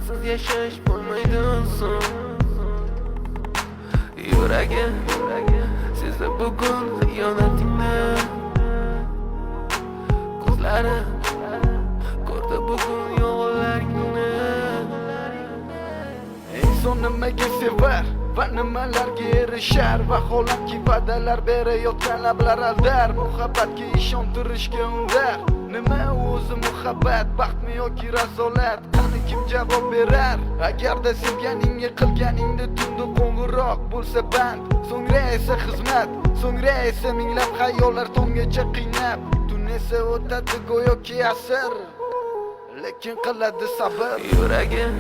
sensiz yashash bo'lmaydi so'ng. Yuragim sezdi bugun xiyonatingni, ko'zlarim ko'rdi bugun yolg'onlaringni. Inson nimaga sevar va nimalarga erishar, vaholanki va'dalar berayotgan lablar aldar, muhabbatga ishontirishga undar. Nima o'zi muhabbat, baxtmi yoki razolat? Qani kim javob berar? Agarda sevganingga qilganingda tunda qo'ng'iroq bo'lsa band, so'ngra esa xizmat, so'ngra esa minglab xayollar tonggacha qiynab, tun esa o'tadi go'yoki asr, lekin qiladi sabr. Yuragim